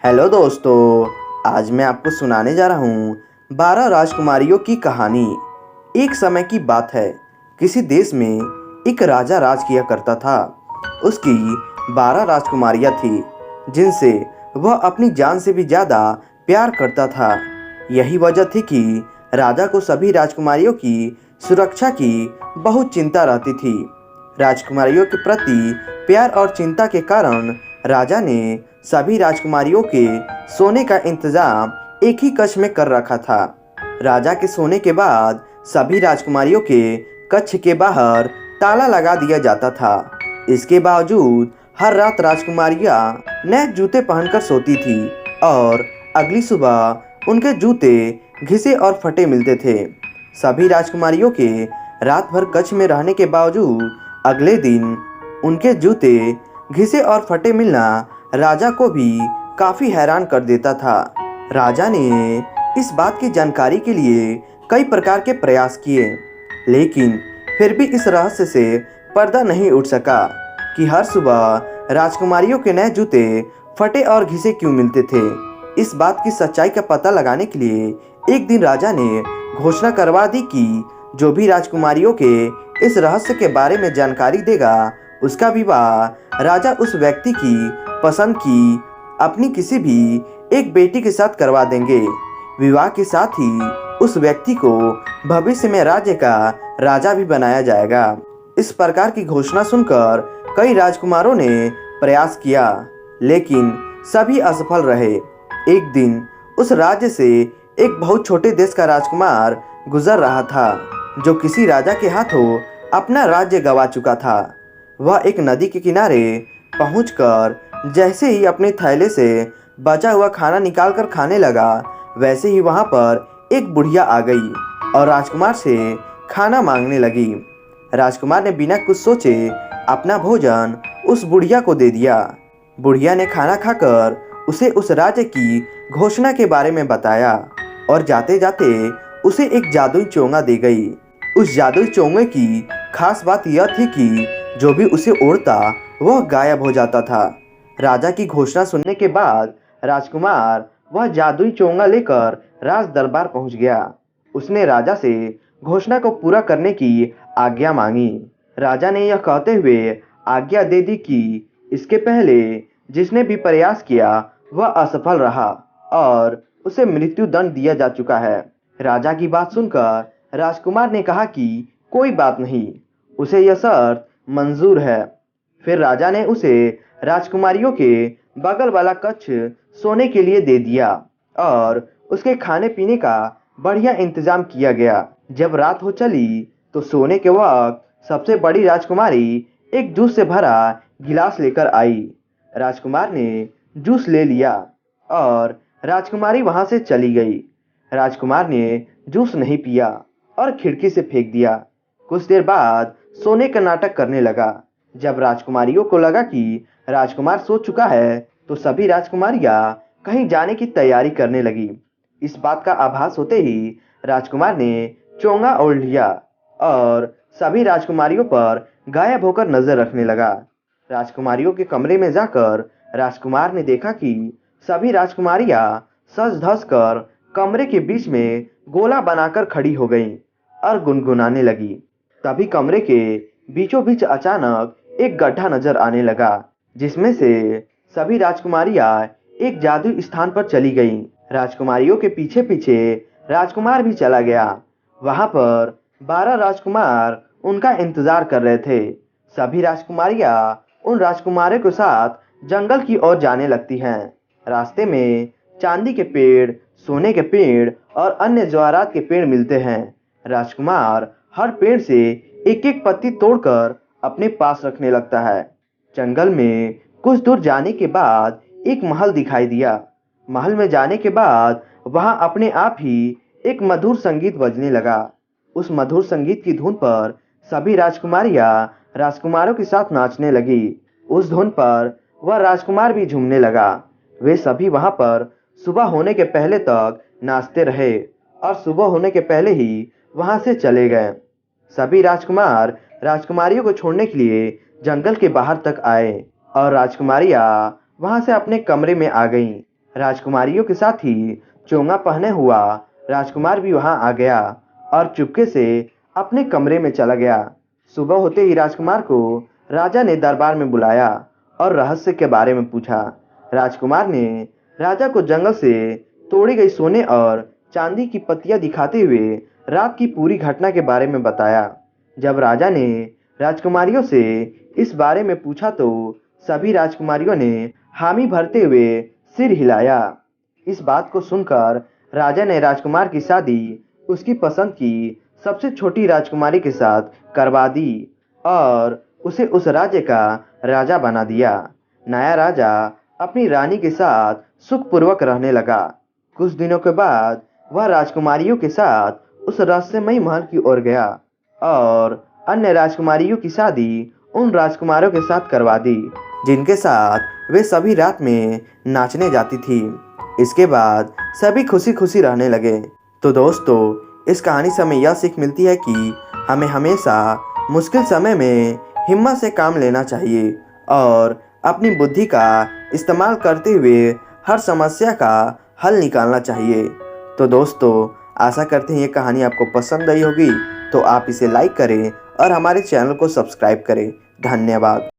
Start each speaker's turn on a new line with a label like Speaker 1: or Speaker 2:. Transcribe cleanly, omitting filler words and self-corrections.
Speaker 1: Hello दोस्तों, आज मैं आपको सुनाने जा रहा हूँ 12 राजकुमारियों की कहानी। एक समय की बात है, किसी देश में एक राजा राज किया करता था। उसकी 12 राजकुमारियाँ थी, जिनसे वह अपनी जान से भी ज़्यादा प्यार करता था। यही वजह थी कि राजा को सभी राजकुमारियों की सुरक्षा की बहुत चिंता रहती थी। राजकुमारियों के प्रति प्यार और चिंता के कारण राजा ने सभी राजकुमारियों के सोने का इंतजाम एक ही कक्ष में कर रखा था। राजा के सोने के बाद सभी राजकुमारियों के कक्ष के बाहर ताला लगा दिया जाता था। इसके बावजूद हर रात राजकुमारियां नए जूते पहनकर सोती थी और अगली सुबह उनके जूते घिसे और फटे मिलते थे। सभी राजकुमारियों के रात भर कच्छ में रहने के बावजूद अगले दिन उनके जूते घिसे और फटे मिलना राजा को भी काफी हैरान कर देता था। राजा ने इस बात की जानकारी के लिए कई प्रकार के प्रयास किए, लेकिन फिर भी इस रहस्य से पर्दा नहीं उठ सका कि हर सुबह राजकुमारियों के नए जूते फटे और घिसे क्यों मिलते थे। इस बात की सच्चाई का पता लगाने के लिए एक दिन राजा ने घोषणा करवा दी कि जो भी राजकुमारियों के इस रहस्य के बारे में जानकारी देगा, उसका विवाह राजा उस व्यक्ति की पसंद की अपनी किसी भी एक बेटी के साथ करवा देंगे। विवाह के साथ ही उस व्यक्ति को भविष्य में राज्य का राजा भी बनाया जाएगा। इस प्रकार की घोषणा सुनकर कई राजकुमारों ने प्रयास किया, लेकिन सभी असफल रहे। एक दिन उस राज्य से एक बहुत छोटे देश का राजकुमार गुजर रहा था, जो किसी राजा के हाथों अपना राज्य गंवा चुका था। वह एक नदी के किनारे पहुंचकर जैसे ही अपने थैले से बचा हुआ खाना निकालकर खाने लगा, वैसे ही वहां पर एक बुढ़िया आ गई और राजकुमार से खाना मांगने लगी। राजकुमार ने बिना कुछ सोचे अपना भोजन उस बुढ़िया को दे दिया। बुढ़िया ने खाना खाकर उसे उस राज्य की घोषणा के बारे में बताया और जाते जाते उसे एक जादुई चोंगा दे गई। उस जादुई चोंगे की खास बात यह थी कि जो भी उसे ओढ़ता वह गायब हो जाता था। राजा की घोषणा सुनने के बाद राजकुमार वह जादुई चोंगा लेकर राज दरबार पहुंच गया। उसने राजा से घोषणा को पूरा करने की आज्ञा मांगी। राजा ने यह कहते हुए आज्ञा दे दी कि इसके पहले जिसने भी प्रयास किया वह असफल रहा और उसे मृत्यु दंड दिया जा चुका है। राजा की बात सुनकर राजकुमार ने कहा कि कोई बात नहीं, उसे यह शर्त मंजूर है। फिर राजा ने उसे राजकुमारियों के बगल वाला कक्ष सोने के लिए दे दिया और उसके खाने पीने का बढ़िया इंतजाम किया गया। जब रात हो चली तो सोने के वक्त सबसे बड़ी राजकुमारी एक जूस से भरा गिलास लेकर आई। राजकुमार ने जूस ले लिया और राजकुमारी वहां से चली गई। राजकुमार ने जूस नहीं पिया और खिड़की से फेंक दिया। कुछ देर बाद सोने का नाटक करने लगा। जब राजकुमारियों को लगा कि राजकुमार सो चुका है, तो सभी राजकुमारियां कहीं जाने की तैयारी करने लगी। इस बात का आभास होते ही राजकुमार ने चोंगा ओढ़ लिया और सभी राजकुमारियों पर गायब होकर नजर रखने लगा। राजकुमारियों के कमरे में जाकर राजकुमार ने देखा कि सभी राजकुमारियां सज धज कर कमरे के बीच में गोला बनाकर खड़ी हो गईं और गुनगुनाने लगी। तभी कमरे के बीचों बीच अचानक एक गड्ढा नजर आने लगा, जिसमें से सभी राजकुमारियां एक जादुई स्थान पर चली गईं। राजकुमारियों के पीछे पीछे राजकुमार भी चला गया। वहां पर 12 राजकुमार उनका इंतजार कर रहे थे। सभी राजकुमारियां उन राजकुमारों के साथ जंगल की ओर जाने लगती हैं। रास्ते में चांदी के पेड़, सोने के पेड़ और अन्य जवाहरात के पेड़ मिलते हैं। राजकुमार हर पेड़ से एक एक पत्ती तोड़कर अपने पास रखने लगता है। जंगल में कुछ दूर जाने के बाद एक महल दिखाई दिया। महल में जाने के बाद वहां अपने आप ही एक मधुर संगीत बजने लगा। उस मधुर संगीत की धुन पर सभी राजकुमारियां राजकुमारों के साथ नाचने लगी। उस धुन पर वह राजकुमार भी झूमने लगा। वे सभी वहां पर सुबह होने के पहले तक नाचते रहे और सुबह होने के पहले ही वहां से चले गए। सभी राजकुमार राजकुमारियों को छोड़ने के लिए जंगल के बाहर तक आए और राजकुमारियां वहां से अपने कमरे में आ गईं। राजकुमारियों के साथ ही चोंगा पहने हुआ राजकुमार भी वहां आ गया और चुपके से अपने कमरे में चला गया। सुबह होते ही राजकुमार को राजा ने दरबार में बुलाया और रहस्य के बारे में पूछा। राजकुमार ने राजा को जंगल से तोड़ी गई सोने और चांदी की पत्तियां दिखाते हुए रात की पूरी घटना के बारे में बताया। जब राजा ने राजकुमारियों से इस बारे में पूछा तो सभी राजकुमारियों ने हामी भरते हुए सिर हिलाया। इस बात को सुनकर राजा ने राजकुमार की शादी उसकी पसंद की सबसे छोटी राजकुमारी के साथ करवा दी और उसे उस राज्य का राजा बना दिया। नया राजा अपनी रानी के साथ सुखपूर्वक रहने लगा। कुछ दिनों के बाद वह राजकुमारियों के साथ उस रहस्यमयी महल की ओर गया और अन्य राजकुमारियों की शादी उन राजकुमारों के साथ करवा दी जिनके साथ वे सभी रात में नाचने जाती थी। इसके बाद सभी खुशी खुशी रहने लगे। तो दोस्तों, इस कहानी से हमें यह सीख मिलती है कि हमें हमेशा मुश्किल समय में हिम्मत से काम लेना चाहिए और अपनी बुद्धि का इस्तेमाल करते हुए हर समस्या का हल निकालना चाहिए। तो दोस्तों, आशा करते हैं ये कहानी आपको पसंद आई होगी, तो आप इसे लाइक करें और हमारे चैनल को सब्सक्राइब करें। धन्यवाद।